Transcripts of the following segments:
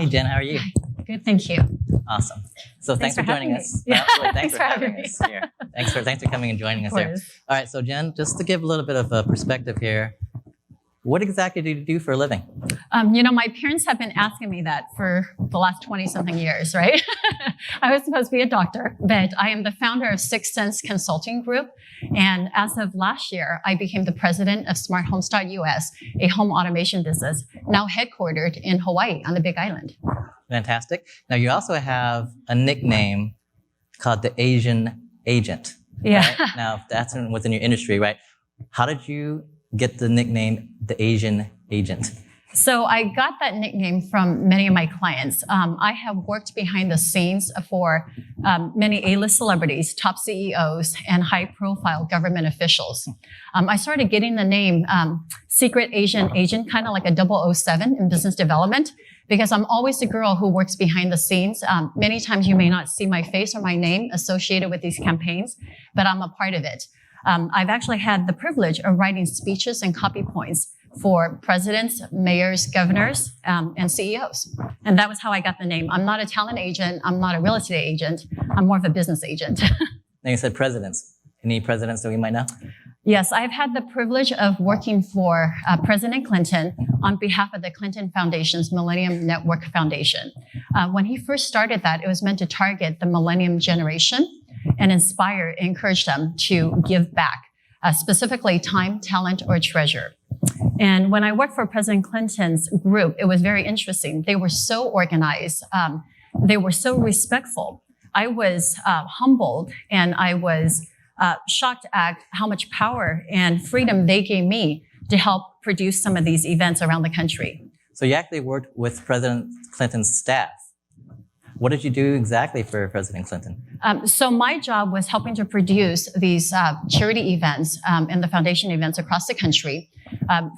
Hey, Jen, how are you? Good, thank you. Awesome. So thanks for joining us. Yeah. Absolutely. Thanks for having us here. Thanks for coming and joining us here. All right, so Jen, just to give a little bit of a perspective here, what exactly do you do for a living? My parents have been asking me that for the last 20-something years, right? I was supposed to be a doctor, but I am the founder of Sixth Sense Consulting Group. And as of last year, I became the president of SmartHomes.us, a home automation business now headquartered in Hawaii on the Big Island. Fantastic. Now, you also have a nickname called the Asian Agent. Yeah. Right? Now, that's within your industry, right? How did you get the nickname the Asian Agent? So I got that nickname from many of my clients. I have worked behind the scenes for many A-list celebrities, top CEOs, and high-profile government officials. I started getting the name Secret Asian Agent, kind of like a 007 in business development, because I'm always the girl who works behind the scenes. Many times you may not see my face or my name associated with these campaigns, but I'm a part of it. I've actually had the privilege of writing speeches and copy points for presidents, mayors, governors, and CEOs. And that was how I got the name. I'm not a talent agent. I'm not a real estate agent. I'm more of a business agent. Now you said presidents. Any presidents that we might know? Yes, I've had the privilege of working for President Clinton on behalf of the Clinton Foundation's Millennium Network Foundation. When he first started that, it was meant to target the millennium generation and inspire, encourage them to give back, specifically time, talent, or treasure. And when I worked for President Clinton's group, it was very interesting. They were so organized. They were so respectful. I was humbled, and I was shocked at how much power and freedom they gave me to help produce some of these events around the country. So you actually worked with President Clinton's staff. What did you do exactly for President Clinton? So my job was helping to produce these charity events and the foundation events across the country,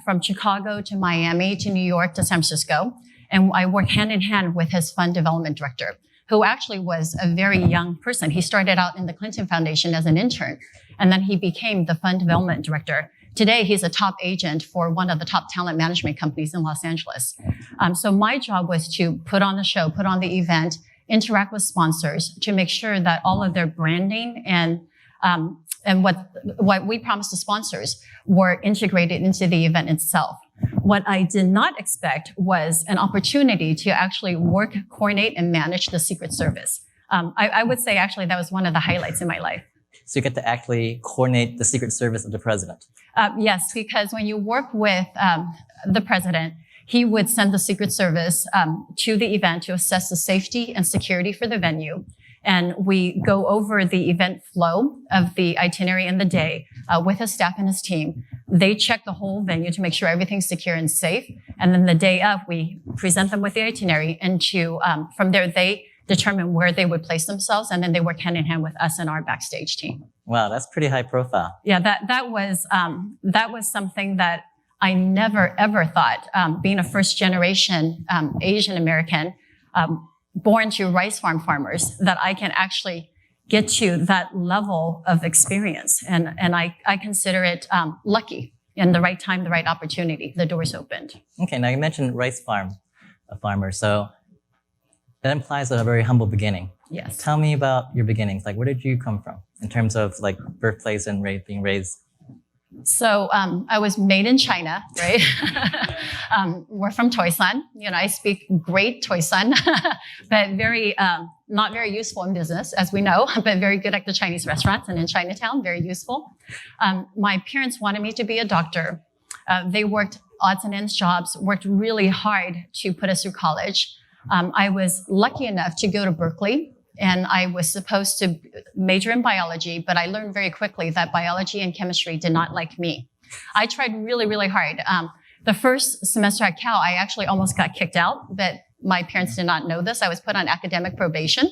from Chicago to Miami to New York to San Francisco. And I worked hand in hand with his fund development director, who actually was a very young person. He started out in the Clinton Foundation as an intern, and then he became the fund development director. Today, he's a top agent for one of the top talent management companies in Los Angeles. So my job was to put on the show, put on the event, interact with sponsors to make sure that all of their branding and what we promised the sponsors were integrated into the event itself. What I did not expect was an opportunity to actually work, coordinate, and manage the Secret Service. I would say actually that was one of the highlights in my life. So you get to actually coordinate the Secret Service of the president. Yes, because when you work with the president, he would send the Secret Service to the event to assess the safety and security for the venue. And we go over the event flow of the itinerary in the day with his staff and his team. They check the whole venue to make sure everything's secure and safe. And then the day of, we present them with the itinerary. And from there, they determine where they would place themselves. And then they work hand in hand with us and our backstage team. Wow, that's pretty high profile. Yeah, that was something that I never, ever thought, being a first-generation Asian American, born to rice farmers, that I can actually get to that level of experience. And I consider it lucky. In the right time, the right opportunity, the doors opened. Okay, now you mentioned farmer. So that implies a very humble beginning. Yes. Tell me about your beginnings. Like, where did you come from in terms of like birthplace and being raised? So I was made in China, right? We're from Toisan. I speak great Toisan, but not very useful in business, as we know, but very good at the Chinese restaurants and in Chinatown, very useful. My parents wanted me to be a doctor. They worked odds and ends jobs, worked really hard to put us through college. I was lucky enough to go to Berkeley. And I was supposed to major in biology, but I learned very quickly that biology and chemistry did not like me. I tried really, really hard. The first semester at Cal, I actually almost got kicked out, but my parents did not know this. I was put on academic probation.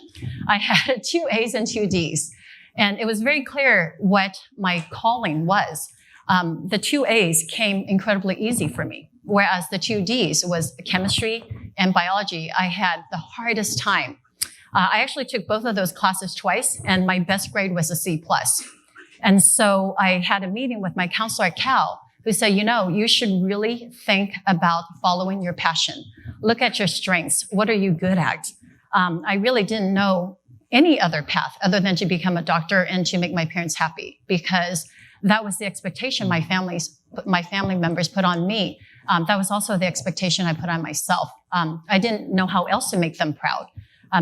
I had 2 A's and 2 D's. And it was very clear what my calling was. The 2 A's came incredibly easy for me, whereas the 2 D's was chemistry and biology. I had the hardest time. I actually took both of those classes twice, and my best grade was a C+. And so I had a meeting with my counselor at Cal who said, you should really think about following your passion. Look at your strengths. What are you good at? I really didn't know any other path other than to become a doctor and to make my parents happy, because that was the expectation my family members put on me. That was also the expectation I put on myself. I didn't know how else to make them proud.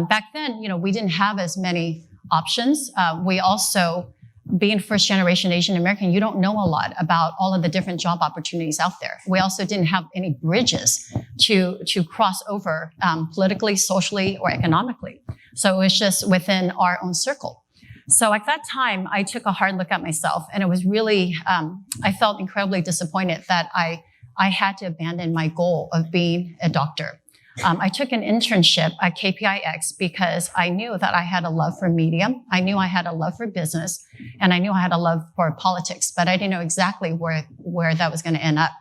Back then, we didn't have as many options. We also, being first generation Asian American, you don't know a lot about all of the different job opportunities out there. We also didn't have any bridges to cross over politically, socially, or economically. So it was just within our own circle. So at that time, I took a hard look at myself, and it was really, I felt incredibly disappointed that I had to abandon my goal of being a doctor. I took an internship at KPIX because I knew that I had a love for media. I knew I had a love for business, and I knew I had a love for politics, but I didn't know exactly where that was going to end up.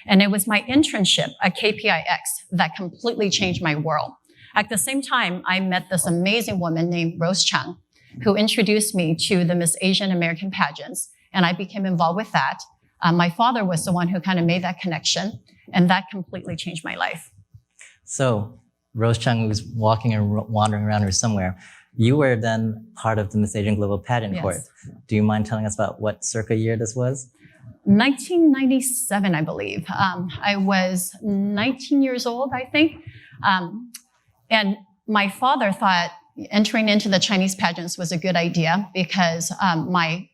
And it was my internship at KPIX that completely changed my world. At the same time, I met this amazing woman named Rose Chung, who introduced me to the Miss Asian American pageants, and I became involved with that. My father was the one who kind of made that connection, and that completely changed my life. So Rose Chung was walking and wandering around here somewhere. You were then part of the Miss Asian Global Pageant Yes. Court. Do you mind telling us about what circa year this was? 1997, I believe. I was 19 years old, I think. And my father thought entering into the Chinese pageants was a good idea because I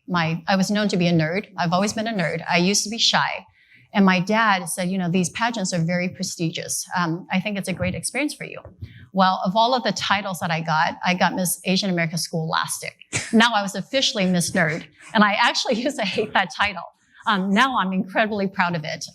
was known to be a nerd. I've always been a nerd. I used to be shy. And my dad said, these pageants are very prestigious. I think it's a great experience for you. Well, of all of the titles that I got Miss Asian America Scholastic. Now I was officially Miss Nerd. And I actually used to hate that title. Now I'm incredibly proud of it.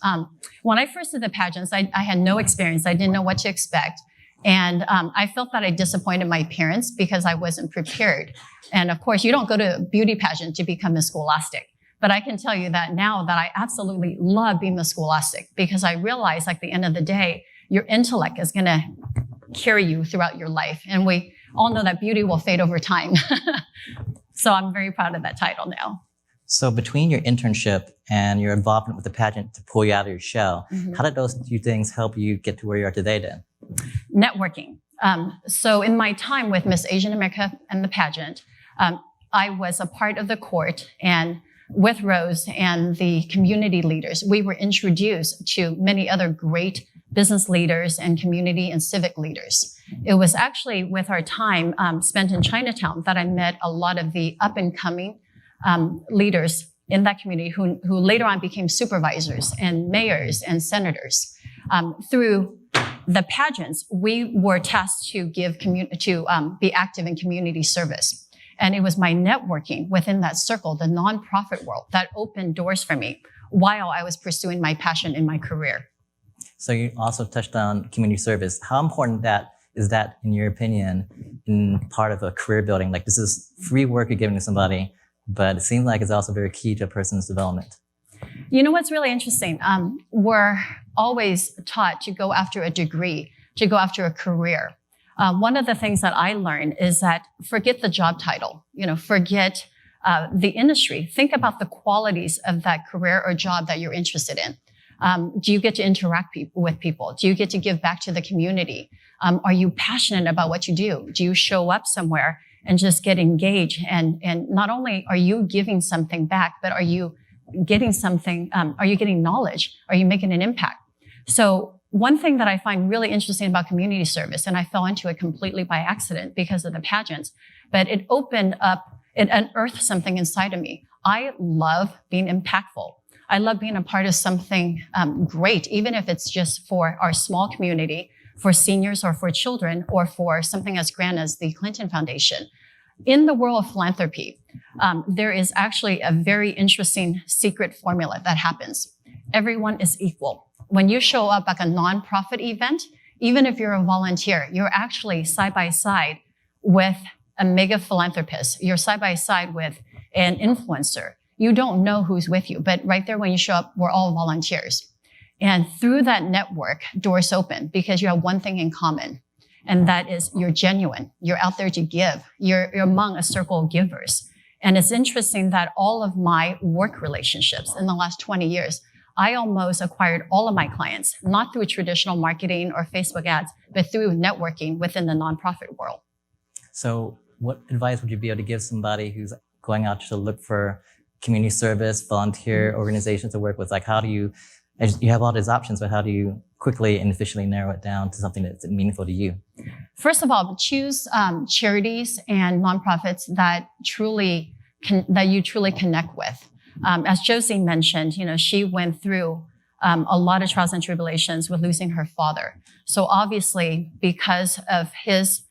When I first did the pageants, I had no experience. I didn't know what to expect. And I felt that I disappointed my parents because I wasn't prepared. And of course, you don't go to a beauty pageant to become Miss Scholastic. But I can tell you that now that I absolutely love being Miss Scholastic because I realize at the end of the day, your intellect is going to carry you throughout your life. And we all know that beauty will fade over time. So I'm very proud of that title now. So between your internship and your involvement with the pageant to pull you out of your shell, how did those two things help you get to where you are today then? Networking. So in my time with Miss Asian America and the pageant, I was a part of the court, and with Rose and the community leaders, we were introduced to many other great business leaders and community and civic leaders. It was actually with our time spent in Chinatown that I met a lot of the up and coming leaders in that community who later on became supervisors and mayors and senators. Through the pageants, we were tasked to be active in community service. And it was my networking within that circle, the nonprofit world, that opened doors for me while I was pursuing my passion in my career. So you also touched on community service. How important is that, in your opinion, in part of a career building? Like, this is free work you're giving to somebody, but it seems like it's also very key to a person's development. You know what's really interesting? We're always taught to go after a degree, to go after a career. One of the things that I learned is that forget the job title, forget the industry. Think about the qualities of that career or job that you're interested in. Do you get to interact with people? Do you get to give back to the community? Are you passionate about what you do? Do you show up somewhere and just get engaged? And not only are you giving something back, but are you getting something? Are you getting knowledge? Are you making an impact? So one thing that I find really interesting about community service, and I fell into it completely by accident because of the pageants, but it opened up, it unearthed something inside of me. I love being impactful. I love being a part of something great, even if it's just for our small community, for seniors or for children, or for something as grand as the Clinton Foundation. In the world of philanthropy, there is actually a very interesting secret formula that happens. Everyone is equal. When you show up at a nonprofit event, even if you're a volunteer, you're actually side by side with a mega philanthropist. You're side by side with an influencer. You don't know who's with you, but right there when you show up, we're all volunteers. And through that network, doors open because you have one thing in common, and that is you're genuine. You're out there to give. You're among a circle of givers. And it's interesting that all of my work relationships in the last 20 years, I almost acquired all of my clients, not through traditional marketing or Facebook ads, but through networking within the nonprofit world. So what advice would you be able to give somebody who's going out to look for community service, volunteer organizations to work with? Like, how do you have all these options, but how do you quickly and efficiently narrow it down to something that's meaningful to you? First of all, choose charities and nonprofits that you truly connect with. As JayZ mentioned, she went through a lot of trials and tribulations with losing her father. So obviously, because of his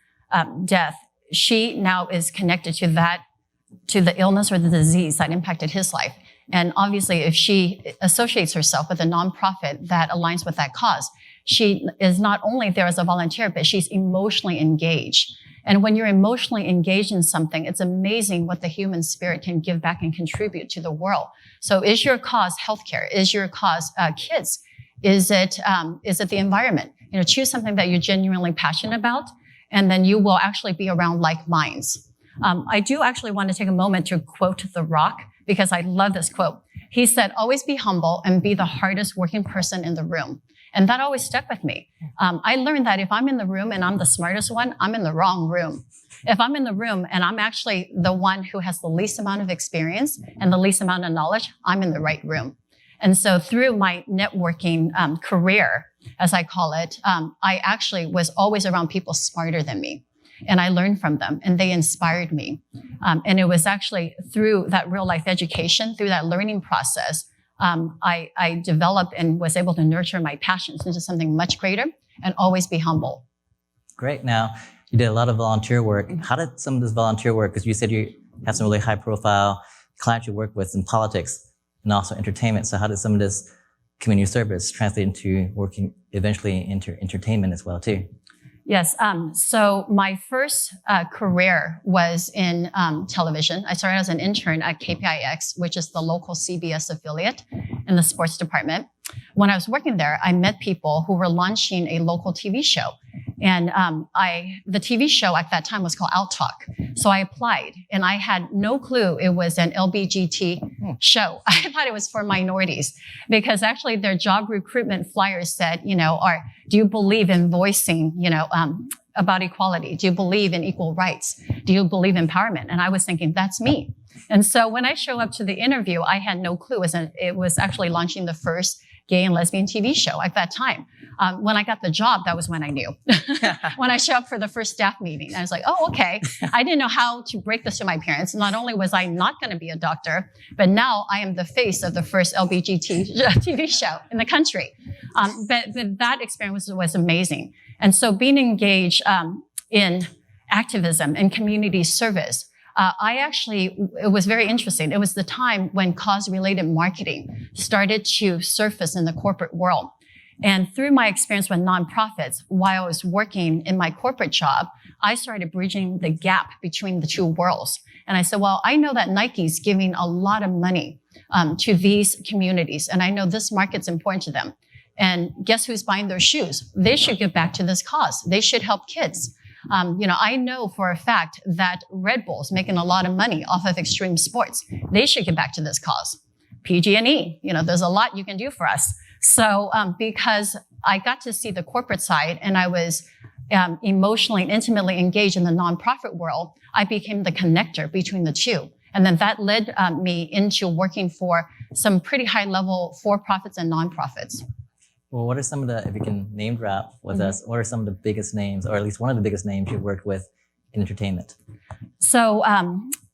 death, she now is connected to the illness or the disease that impacted his life. And obviously, if she associates herself with a nonprofit that aligns with that cause, she is not only there as a volunteer, but she's emotionally engaged. And when you're emotionally engaged in something, it's amazing what the human spirit can give back and contribute to the world. So is your cause healthcare? Is your cause kids? Is it the environment? Choose something that you're genuinely passionate about, and then you will actually be around like minds. I do actually want to take a moment to quote The Rock, because I love this quote. He said, always be humble and be the hardest working person in the room. And that always stuck with me. I learned that if I'm in the room and I'm the smartest one, I'm in the wrong room. If I'm in the room and I'm actually the one who has the least amount of experience and the least amount of knowledge, I'm in the right room. And so through my networking career, as I call it, I actually was always around people smarter than me. And I learned from them, and they inspired me. And it was actually through that real life education, through that learning process, I developed and was able to nurture my passions into something much greater, and always be humble. Great. Now, you did a lot of volunteer work. How did some of this volunteer work, because you said you had some really high profile clients you work with in politics and also entertainment. So how did some of this community service translate into working eventually into entertainment as well too? Yes. So my first career was in television. I started as an intern at KPIX, which is the local CBS affiliate in the sports department. When I was working there, I met people who were launching a local TV show. And the TV show at that time was called Out Talk. So I applied, and I had no clue it was an LGBT show. I thought it was for minorities, because actually their job recruitment flyers said, do you believe in voicing, about equality? Do you believe in equal rights? Do you believe in empowerment? And I was thinking, that's me. And so when I show up to the interview, I had no clue. It was actually launching the first gay and lesbian TV show at that time. When I got the job, that was when I knew. When I showed up for the first staff meeting, I was like, oh, okay. I didn't know how to break this to my parents. Not only was I not going to be a doctor, but now I am the face of the first LGBT TV show in the country. But that experience was amazing. And so being engaged in activism and community service, it was very interesting. It was the time when cause-related marketing started to surface in the corporate world. And through my experience with nonprofits, while I was working in my corporate job, I started bridging the gap between the two worlds. And I said, well, I know that Nike's giving a lot of money to these communities, and I know this market's important to them. And guess who's buying their shoes? They should give back to this cause. They should help kids. I know for a fact that Red Bull's making a lot of money off of extreme sports. They should get back to this cause. PG&E, there's a lot you can do for us. So because I got to see the corporate side and I was emotionally and intimately engaged in the nonprofit world, I became the connector between the two. And then that led me into working for some pretty high level for-profits and nonprofits. Well, what are some of the, if you can name drop with us, what are some of the biggest names, or at least one of the biggest names you've worked with in entertainment? So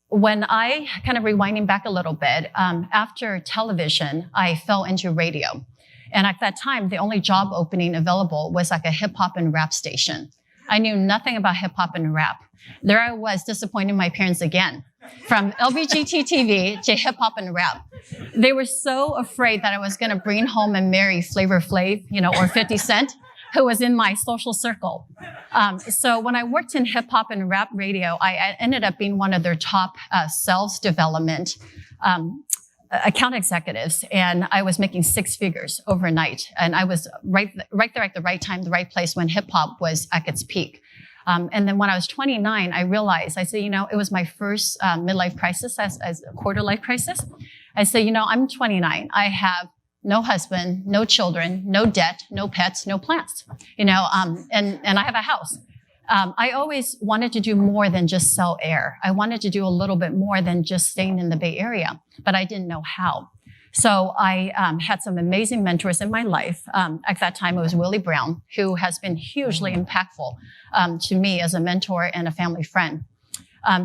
when I kind of rewinding back a little bit, after television, I fell into radio. And at that time, the only job opening available was like a hip hop and rap station. I knew nothing about hip hop and rap. There I was disappointing my parents again. From LGBT TV to hip hop and rap. They were so afraid that I was going to bring home and marry Flavor Flav, or 50 Cent, who was in my social circle. So when I worked in hip hop and rap radio, I ended up being one of their top sales development account executives, and I was making six figures overnight. And I was right there at the right time, the right place when hip hop was at its peak. And then when I was 29, I realized, it was my first midlife crisis as a quarter life crisis. I said, I'm 29. I have no husband, no children, no debt, no pets, no plants, and I have a house. I always wanted to do more than just sell air. I wanted to do a little bit more than just staying in the Bay Area, but I didn't know how. So I had some amazing mentors in my life. At that time, it was Willie Brown, who has been hugely impactful to me as a mentor and a family friend.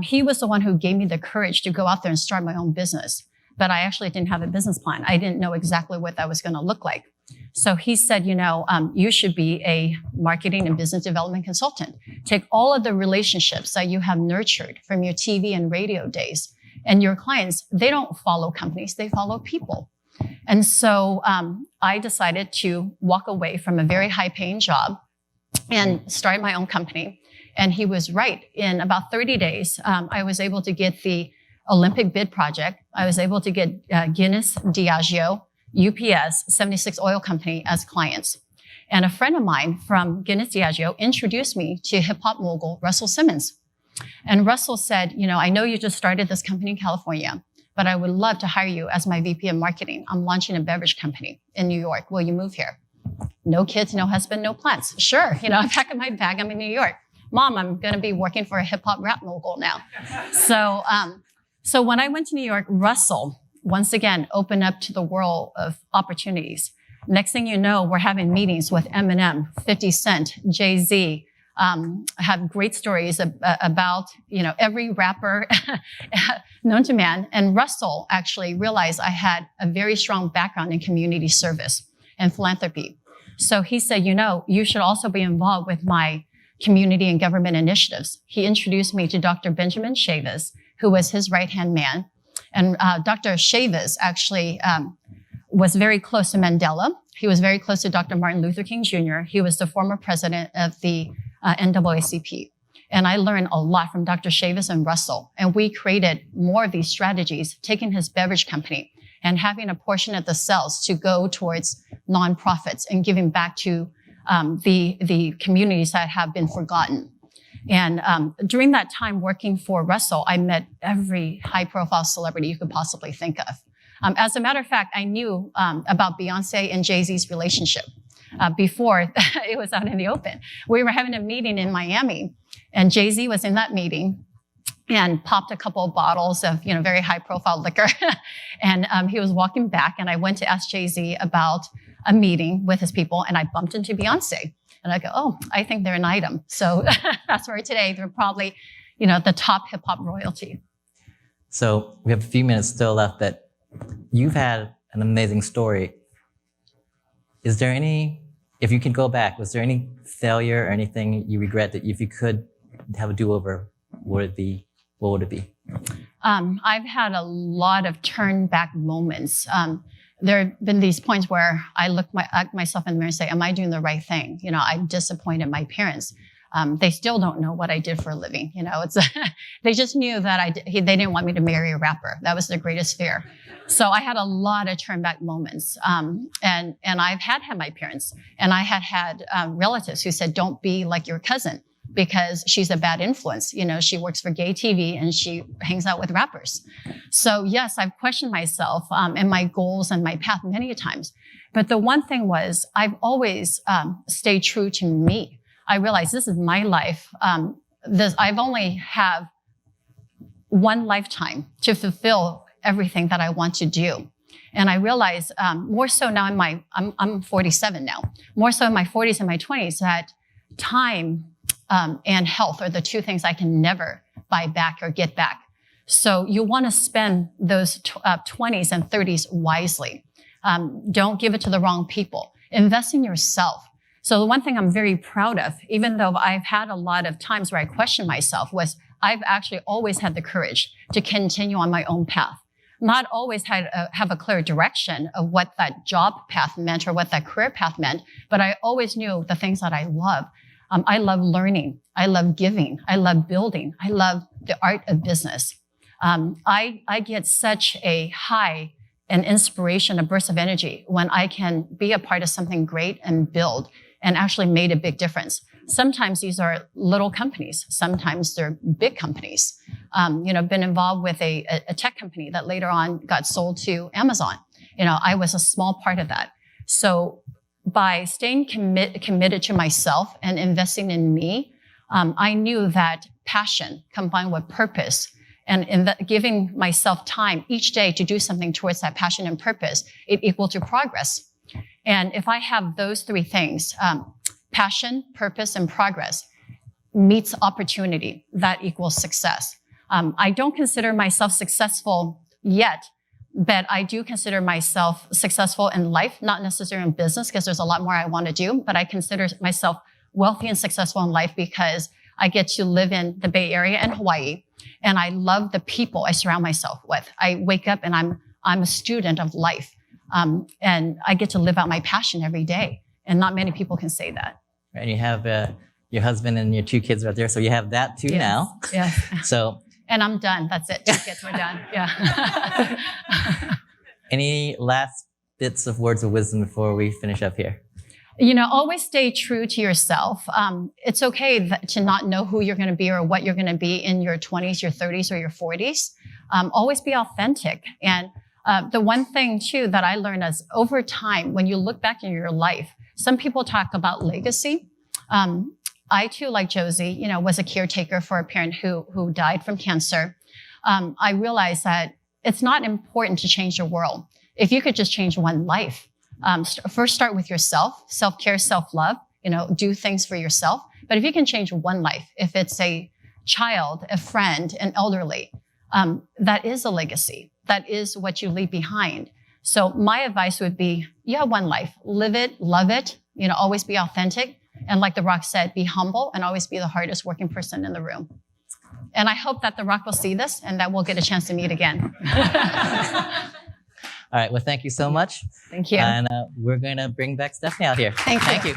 He was the one who gave me the courage to go out there and start my own business. But I actually didn't have a business plan. I didn't know exactly what that was going to look like. So he said, you should be a marketing and business development consultant. Take all of the relationships that you have nurtured from your TV and radio days. And your clients, they don't follow companies, they follow people. And so I decided to walk away from a very high-paying job and start my own company. And he was right. In about 30 days, I was able to get the Olympic bid project. I was able to get Guinness, Diageo, UPS, 76 Oil Company as clients. And a friend of mine from Guinness Diageo introduced me to hip-hop mogul Russell Simmons. And Russell said, I know you just started this company in California, but I would love to hire you as my VP of marketing. I'm launching a beverage company in New York. Will you move here? No kids, no husband, no plants. Sure. I pack up my bag. I'm in New York. Mom, I'm going to be working for a hip-hop rap mogul now. So when I went to New York, Russell, once again, opened up to the world of opportunities. Next thing you know, we're having meetings with Eminem, 50 Cent, JayZ. I have great stories about, every rapper known to man. And Russell actually realized I had a very strong background in community service and philanthropy. So he said, you should also be involved with my community and government initiatives. He introduced me to Dr. Benjamin Chavis, who was his right-hand man. And Dr. Chavis actually was very close to Mandela. He was very close to Dr. Martin Luther King Jr. He was the former president of the NAACP. And I learned a lot from Dr. Chavis and Russell. And we created more of these strategies, taking his beverage company and having a portion of the sales to go towards nonprofits and giving back to the communities that have been forgotten. And during that time working for Russell, I met every high-profile celebrity you could possibly think of. As a matter of fact, I knew about Beyonce and JayZ's relationship before it was out in the open. We were having a meeting in Miami, and JayZ was in that meeting and popped a couple of bottles of, very high-profile liquor. And he was walking back, and I went to ask JayZ about a meeting with his people, and I bumped into Beyonce. And I go, oh, I think they're an item. So that's where today they're probably, the top hip hop royalty. So we have a few minutes still left, but you've had an amazing story. Is there if you could go back, was there any failure or anything you regret that if you could have a do-over, what would it be? I've had a lot of turn back moments. There have been these points where I look at myself in the mirror and say, am I doing the right thing? I disappointed my parents. They still don't know what I did for a living. They just knew that they didn't want me to marry a rapper. That was their greatest fear. So I had a lot of turn back moments. And I've had my parents, and I had relatives who said, don't be like your cousin, because she's a bad influence. She works for gay TV and she hangs out with rappers. So yes, I've questioned myself and my goals and my path many times. But the one thing was I've always stayed true to me. I realized this is my life. I've only have one lifetime to fulfill everything that I want to do. And I realized more so now I'm 47 now, more so in my 40s and my 20s, that time and health are the two things I can never buy back or get back. So you want to spend those 20s and 30s wisely. Don't give it to the wrong people. Invest in yourself. So the one thing I'm very proud of, even though I've had a lot of times where I question myself, was I've actually always had the courage to continue on my own path. Not always have a clear direction of what that job path meant or what that career path meant, but I always knew the things that I love. I love learning. I love giving. I love building. I love the art of business. I get such a high and inspiration, a burst of energy when I can be a part of something great and build and actually made a big difference. Sometimes these are little companies. Sometimes they're big companies. Been involved with a tech company that later on got sold to Amazon. I was a small part of that. So by staying committed to myself and investing in me, I knew that passion combined with purpose and giving myself time each day to do something towards that passion and purpose, it equal to progress. And if I have those three things, passion, purpose, and progress, meets opportunity, that equals success. I don't consider myself successful yet, but I do consider myself successful in life, not necessarily in business, because there's a lot more I want to do, but I consider myself wealthy and successful in life because I get to live in the Bay Area and Hawaii, and I love the people I surround myself with. I wake up and I'm a student of life, and I get to live out my passion every day, and not many people can say that. And you have your husband and your 2 kids right there, so you have that too now. Yeah. So. And I'm done. That's it. 2 kids, we're done. Yeah. Any last bits of words of wisdom before we finish up here? Always stay true to yourself. It's okay to not know who you're going to be or what you're going to be in your 20s, your 30s, or your 40s. Always be authentic. And the one thing, too, that I learned is over time, when you look back in your life, some people talk about legacy. I, too, like JayZ, was a caretaker for a parent who died from cancer. I realized that it's not important to change the world. If you could just change one life, first start with yourself, self-care, self-love, do things for yourself. But if you can change one life, if it's a child, a friend, an elderly, that is a legacy. That is what you leave behind. So my advice would be, you have one life, live it, love it, always be authentic. And like The Rock said, be humble and always be the hardest working person in the room. And I hope that The Rock will see this and that we'll get a chance to meet again. All right. Well, thank you so much. Thank you. And we're going to bring back Stephanie out here. Thank you. Thank you.